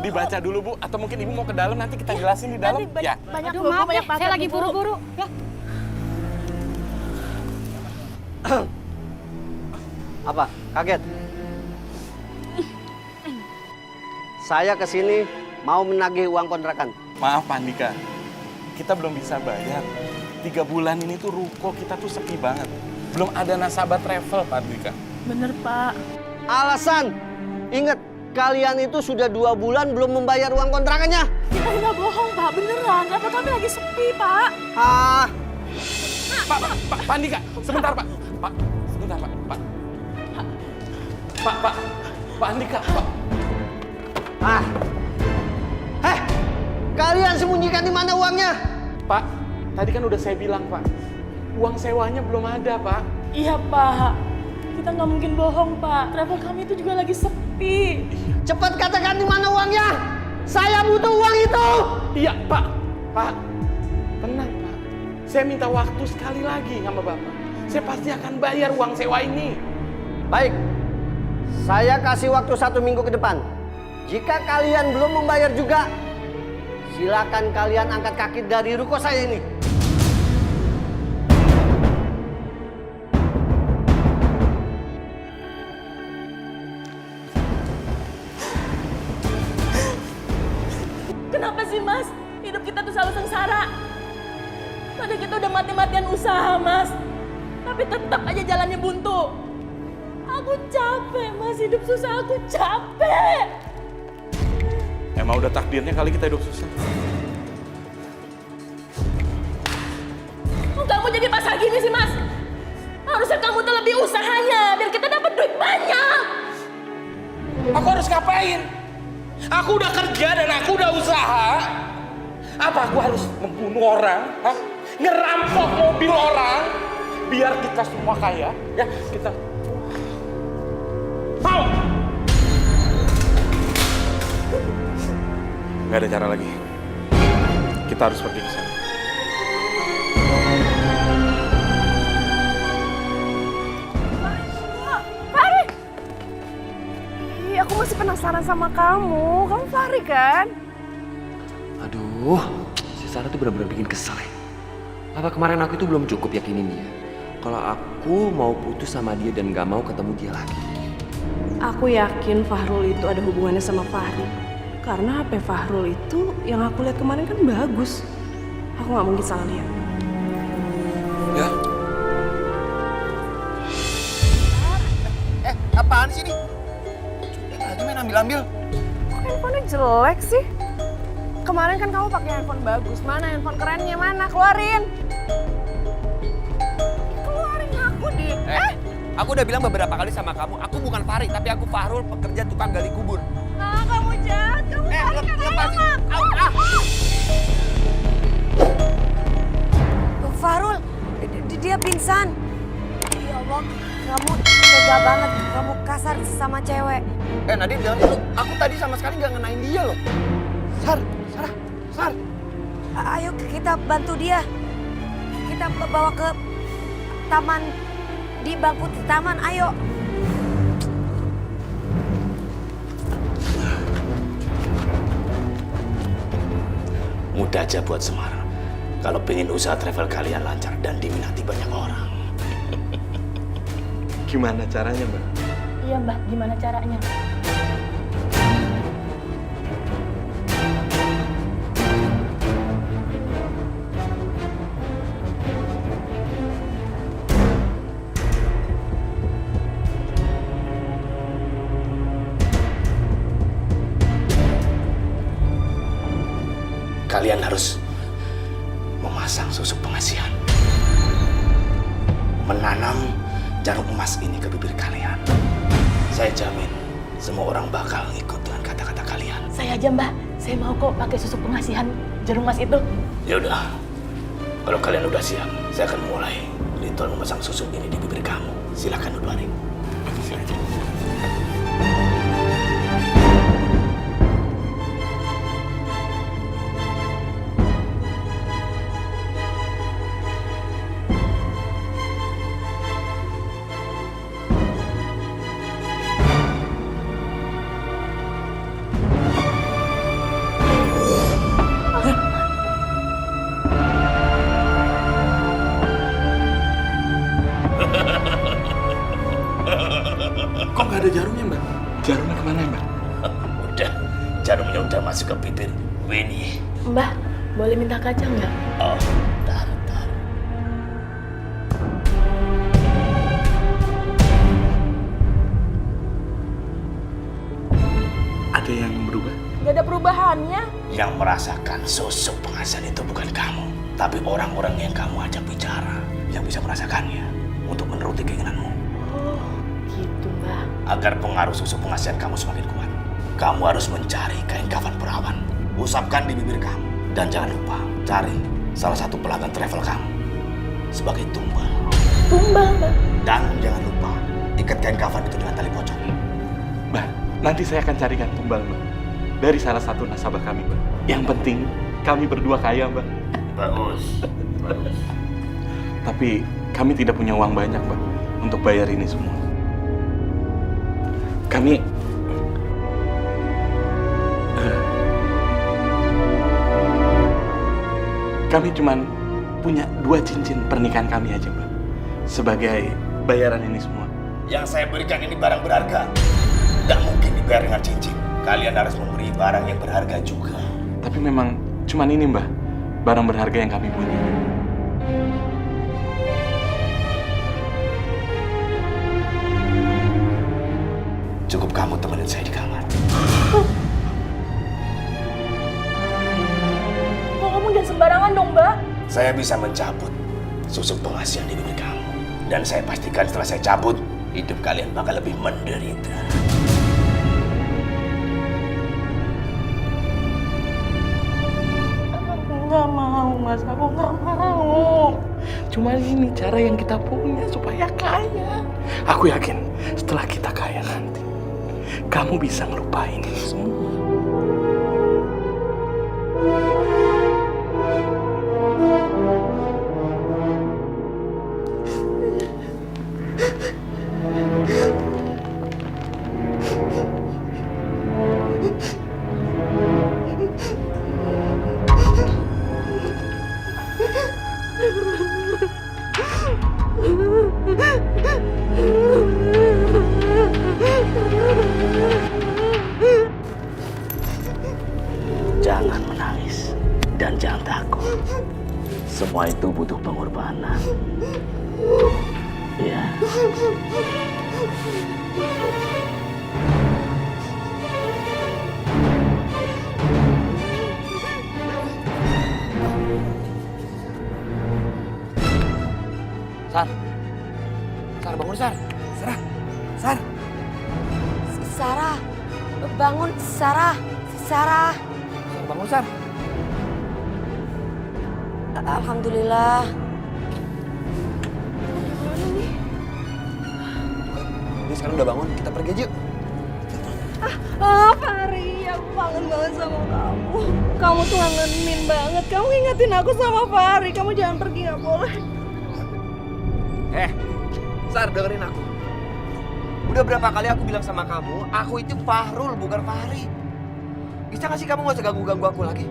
dibaca dulu Bu, atau mungkin Ibu mau ke dalam nanti kita jelasin di dalam. Ya. Banyak Aduh, buku, maaf banyak ya, saya lagi buru-buru. Ya. Apa? Kaget? Saya kesini mau menagih uang kontrakan. Maaf Pak Andika, kita belum bisa bayar. 3 bulan ini tuh ruko kita tuh sepi banget. Belum ada nasabah travel Pak Andika. Bener, Pak. Alasan? Ingat, kalian itu sudah 2 bulan belum membayar uang kontrakannya. Kita nggak bohong, Pak. Beneran. Kenapa kami lagi sepi, Pak? Ah, Pak Andika, sebentar Pak. Pak, sebentar Pak. Pak Andika, Pak. Kalian sembunyikan di mana uangnya? Pak, tadi kan udah saya bilang Pak, uang sewanya belum ada Pak. Iya, Pak. Kita nggak mungkin bohong, Pak. Travel kami itu juga lagi sepi. Cepat katakan di mana uangnya. Saya butuh uang itu. Iya Pak, tenang Pak. Saya minta waktu sekali lagi sama Bapak. Saya pasti akan bayar uang sewa ini. Baik, saya kasih waktu 1 minggu ke depan. Jika kalian belum membayar juga, silakan kalian angkat kaki dari ruko saya ini. Kenapa sih, Mas? Hidup kita tuh selalu sengsara. Padahal kita udah mati-matian usaha, Mas. Tapi tetap aja jalannya buntu. Aku capek, Mas. Hidup susah, aku capek. Emang udah takdirnya kali kita hidup susah. Kok kamu jadi pasar gini sih, Mas? Harusnya kamu tuh lebih usahanya, biar kita dapat duit banyak. Aku harus ngapain? Aku udah kerja dan aku udah usaha. Apa aku harus membunuh orang? Hah? Ngerampok mobil orang? Biar kita semua kaya? Ya, kita... Mau? Gak ada cara lagi. Kita harus pergi ke sana. Fahri! Ih, aku masih penasaran sama kamu. Kamu Fahri kan? Aduh, si Sarah tuh benar-benar bikin kesel ya. Apa kemarin aku itu belum cukup yakinin dia? Kalau aku mau putus sama dia dan gak mau ketemu dia lagi. Aku yakin Fahrul itu ada hubungannya sama Fahri. Karena HP Fahrul itu yang aku lihat kemarin kan bagus. Aku nggak mungkin salah lihat. Ya? Apaan sih ini? Lagi main ambil-ambil. Kok handphonenya jelek sih? Kemarin kan kamu pakai handphone bagus. Mana handphone kerennya? Mana? Keluarin. Keluarin aku deh. Aku udah bilang beberapa kali sama kamu, aku bukan Fahri, tapi aku Fahrul, pekerja tukang gali kubur. Ah, kamu jahat. Kamu Fahri kan enak. Fahrul, dia pingsan. Ya Allah, kamu tega banget. Kamu kasar sama cewek. Nadine jangan dulu, aku tadi sama sekali nggak ngenain dia loh. Sar. Ayo kita bantu dia. Kita bawa ke taman, di bangku di taman, ayo. Mudah aja buat Semar. Kalau pengen usaha travel kalian lancar dan diminati banyak orang. Gimana caranya, Mbak? Iya, Mbak. Gimana caranya? Kalian harus memasang susuk pengasihan. Menanam jarum emas ini ke bibir kalian. Saya jamin semua orang bakal ngikut dengan kata-kata kalian. Saya aja, Mbak. Saya mau kok pakai susu pengasihan jarum emas itu. Ya udah, kalau kalian udah siap, saya akan mulai ritual memasang susuk ini di bibir kamu. Silakan Udwari. Silakan. jarumnya udah masuk ke bibir Winnie. Mbah, boleh minta kaca nggak? Oh, bentar. Ada yang berubah? Gak ada perubahannya. Yang merasakan sosok pengasihan itu bukan kamu, tapi orang-orang yang kamu ajak bicara yang bisa merasakannya untuk menuruti keinginanmu. Oh, gitu Mbah. Agar pengaruh susu pengasihan kamu semakin kuat, kamu harus mencari kain kafan perawan. Usapkan di bibir kamu. Dan jangan lupa, cari salah satu pelanggan travel kamu sebagai tumbal. Tumbal, Mbah. Dan jangan lupa, ikat kain kafan itu dengan tali pocong. Mbak, nanti saya akan carikan tumbal, Mbak. Dari salah satu nasabah kami, Mbak. Yang penting, kami berdua kaya, Mbak. Bagus. Tapi kami tidak punya uang banyak, Mbak, untuk bayar ini semua. Kami cuman punya 2 cincin pernikahan kami aja, Mbak. Sebagai bayaran ini semua. Yang saya berikan ini barang berharga. Tidak mungkin dibayar dengan cincin. Kalian harus memberi barang yang berharga juga. Tapi memang cuman ini, Mbak, barang berharga yang kami punya. Cukup kamu temenin saya di kamar. Kok kamu jangan sembarangan dong, Mbak? Saya bisa mencabut susuk pengasihan di bibir kamu. Dan saya pastikan setelah saya cabut, hidup kalian bakal lebih menderita. Aku nggak mau, Mas. Aku nggak mau. Cuma ini cara yang kita punya supaya kaya. Aku yakin setelah kita kaya nanti, kamu bisa ngelupain ini semua. Jangan menangis dan jangan takut. Semua itu butuh pengorbanan. Ya. Sar. Sar, bangun, Sar. Sar. Sar. Sarah, bangun Sarah. Sarah. Sar, bangun, Sar. Alhamdulillah. Ini sekarang udah bangun, kita pergi aja yuk. Fahri, aku kangen banget sama kamu. Kamu tuh ngangenin banget. Kamu ingetin aku sama Fahri. Kamu jangan pergi, nggak boleh. Sar, dengerin aku. Udah berapa kali aku bilang sama kamu, aku itu Fahrul, bukan Fahri. Bisa gak sih kamu gak usah ganggu-ganggu aku lagi?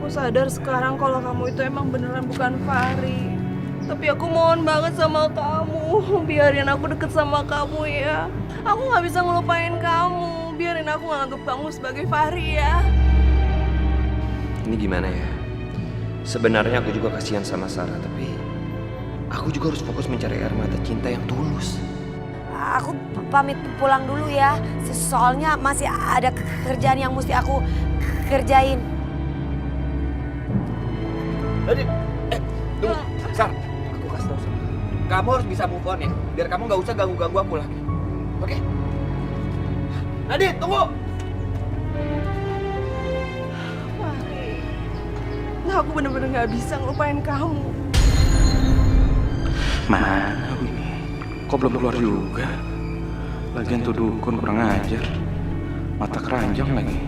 Aku sadar sekarang kalau kamu itu emang beneran bukan Fahri. Tapi aku mohon banget sama kamu, biarin aku deket sama kamu ya. Aku nggak bisa ngelupain kamu, biarin aku nganggep kamu sebagai Fahri ya. Ini gimana ya? Sebenarnya aku juga kasihan sama Sarah, tapi aku juga harus fokus mencari air mata cinta yang tulus. Aku pamit pulang dulu ya. Soalnya masih ada kerjaan yang mesti aku kerjain. Tunggu. Sar, aku kasih tau sama kamu harus bisa move on ya, biar kamu gak usah ganggu-ganggu aku lagi. Oke? Nadine, tunggu! Fahri, nah aku bener-bener nggak bisa ngelupain kamu. Mana ini? Kok belum keluar juga? Lagian tuh dukun kurang ajar. Mata keranjang lagi.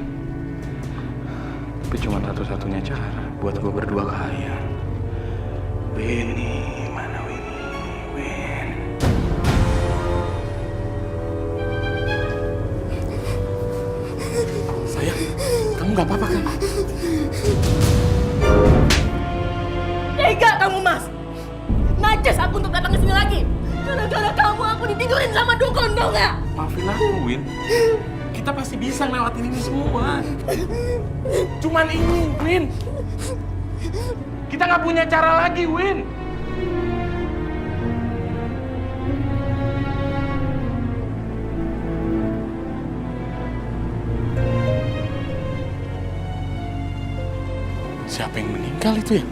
Tapi cuma satu-satunya cara buat gue berdua kaya. Winnie, mana Winnie? Win. Sayang, kamu gak apa-apa kan? Tega kamu, Mas. Najas aku untuk datang ke sini lagi. Gara-gara kamu aku ditidurin sama dukun, tau gak? Maafin aku, Win. kita pasti bisa ngelewatin ini semua. Cuman ini, Win. Kita nggak punya cara lagi, Win. Siapa yang meninggal itu ya?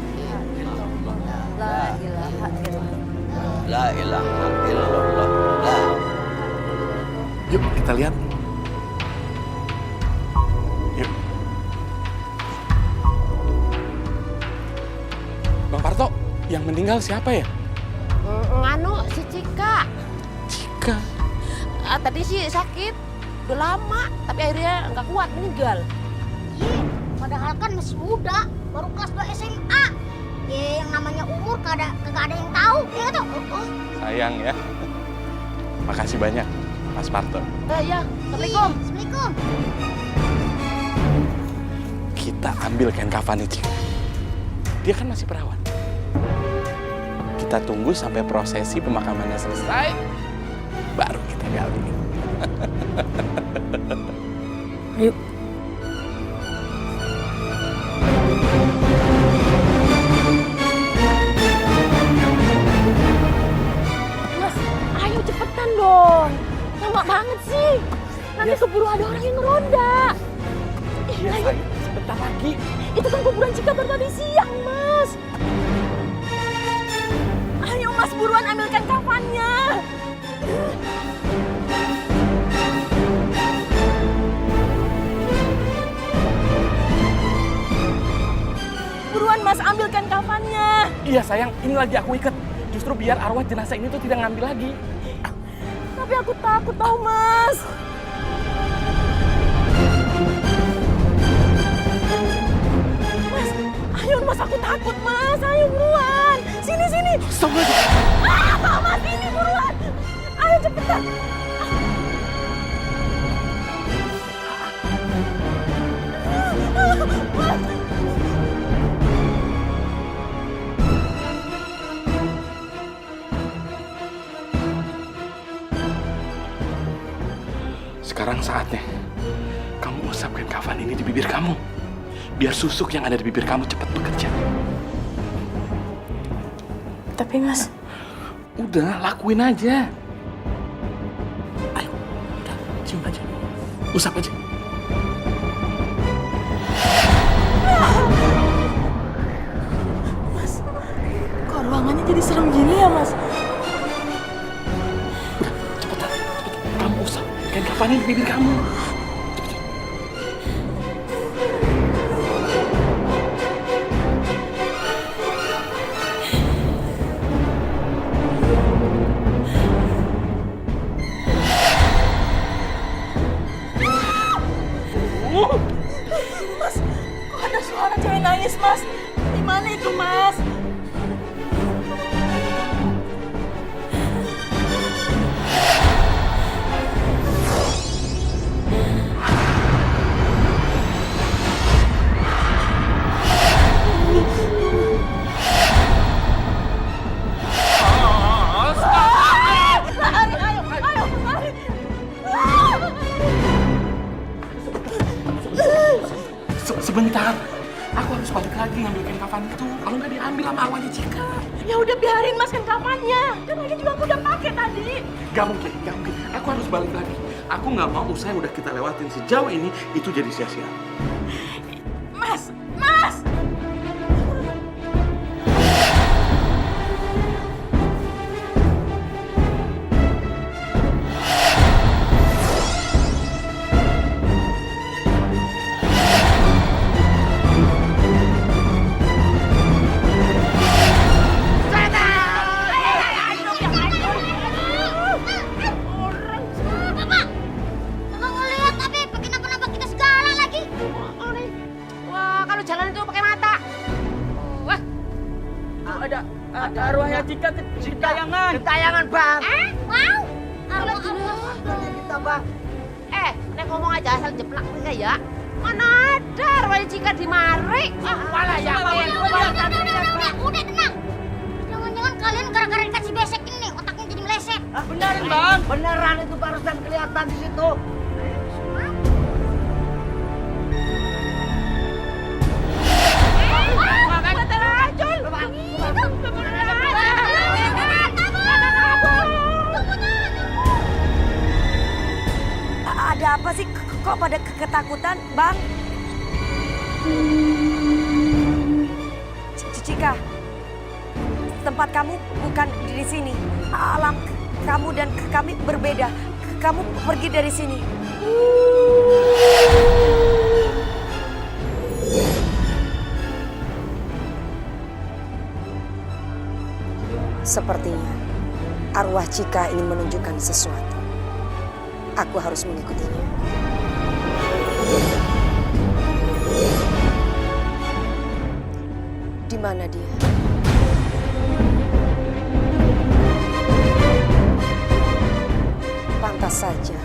La ilaha illallah. Yuk kita lihat. Yuk. Bang Parto, yang meninggal siapa ya? Nganu si Cika. Cika. Tadi sih sakit, udah lama, tapi akhirnya nggak kuat meninggal. Iya, padahal kan masih muda, baru kelas 2 SMA. Ya, yang namanya umur kagak ada yang tahu, ya tuh. Sayang ya. Makasih banyak, Mas Parto. Ya, Assalamualaikum. Assalamualaikum. Kita ambil kain kafannya Cika. Dia kan masih perawan. Kita tunggu sampai prosesi pemakamannya selesai, baru kita gali. Ayo. Mas, ayo cepetan dong. Lama banget sih. Nanti keburu ada orang yang ngeronda. Iya sayang, sebentar lagi. Itu kan kuburan Cika baru tadi siang, Mas. Ayo Mas, buruan ambilkan kafannya. Buruan Mas, ambilkan kafannya. Iya sayang, ini lagi aku ikat. Justru biar arwah jenazah ini tuh tidak ngambil lagi. Tapi aku takut tau, Mas. Mas, ayo Mas, aku takut Mas. Ayo buruan. Sini, sini. Stop aja. Mas, ini buruan. Ayo cepetan. Mas. Sekarang saatnya kamu usapkan kafan ini di bibir kamu. Biar susuk yang ada di bibir kamu cepat bekerja. Tapi Mas, Udah, lakuin aja. Ayo, udah, cium aja. Usap aja. Mas, kok ruangannya jadi serem gini ya, Mas? Cepetan, cepetan. Kamu usap kain kafannya di bibir kamu. Mas, kok ada suara cewek nangis, Mas? Di mana itu, Mas? Lari, ayo, ayo, lari. Sebentar, aku harus balik lagi ngambil kain kafan itu. Kalau nggak diambil sama arwahnya Cika. Ya udah biarin Mas kan kafannya. Kan lagi juga aku udah pakai tadi. Gak mungkin, gak mungkin. Aku harus balik lagi. Aku nggak mau usaha yang udah kita lewatin sejauh ini itu jadi sia-sia. Mas, Mas. Bapak, nggak ngeliat tapi pakai napa-napa kita segala lagi. Wah, kalau jalan itu pakai mata. Wah, Ada arwahnya Cika gentayangan. Gentayangan, Bang. Wow. Kita, Bang. nek ngomong aja asal jeplak enggak ya? Mana ada arwahnya Cika di mari. Malah ya. Udah tenang. Jangan-jangan kalian gara-gara dikasih besek ini otaknya jadi meleset. Beneran, Bang. Beneran itu barusan kelihatan di situ. ketakutan, Bang. Cika, tempat kamu bukan di sini. Alam kamu dan kami berbeda. Kamu pergi dari sini. Sepertinya arwah Cika ingin menunjukkan sesuatu. Aku harus mengikutinya. Di mana dia? Pantas saja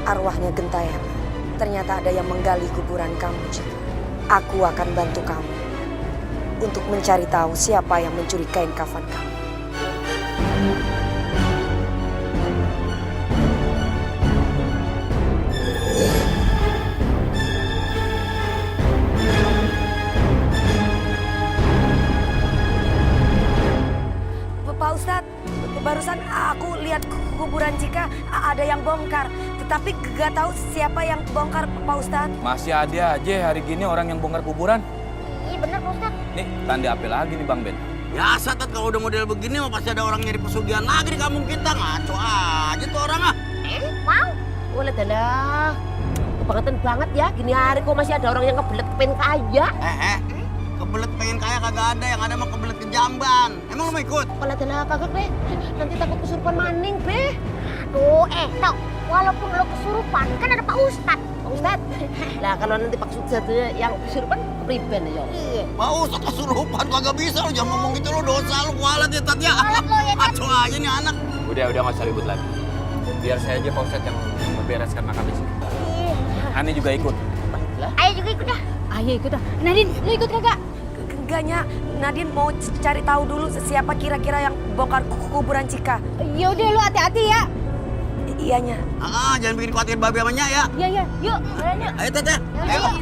arwahnya gentayangan. Ternyata ada yang menggali kuburan kamu, Cika. Aku akan bantu kamu untuk mencari tahu siapa yang mencuri kain kafan kamu. Pak Ustadz, barusan aku lihat kuburan Cika ada yang bongkar, tetapi gak tahu siapa yang bongkar, Pak Ustadz. Masih ada aja hari gini orang yang bongkar kuburan. Iya bener Pak Ustadz. Nih, tanda apa lagi nih Bang Ben? Biasa Tat, kalau udah model begini mah pasti ada orang nyari pesugihan lagi di kampung kita. Ngaco aja tuh orang ah. Mau? Boleh dah. Kebangetan banget ya, gini hari kok masih ada orang yang kebelet pengen kaya. Kebelet pengen kaya kagak ada, yang ada mah kebelet ke jamban. Emang lu mau ikut? Boleh dah kagak be, nanti takut kesurupan maning be. Aduh, tau, walaupun lo kesurupan, kan ada Pak Ustadz. Pak Ustadz, lah kalau nanti Pak Ustadz yang kesurupan, priben ya. Iya. Mau usah kesurupan kagak bisa lu, jangan ngomong gitu lu, dosa lu kualat ya Tat ya. Kualat lo ya, Tat. Ngaco aja nih anak. Udah nggak usah ribut lagi. Biar saya aja Pak Ustadz yang membereskan makam di sini. Ani juga ikut. Ayo juga ikut dah. Ayo ikut dah. Nadine, lu ikut kagak? Enggaknya, Nadine mau cari tahu dulu siapa kira-kira yang bongkar kuburan Cika. Ya udah lu hati-hati ya. Iyanya. Jangan bikin khawatir babi sama Nya ya. Iya, yuk. Ayo Tat ya. Ayo.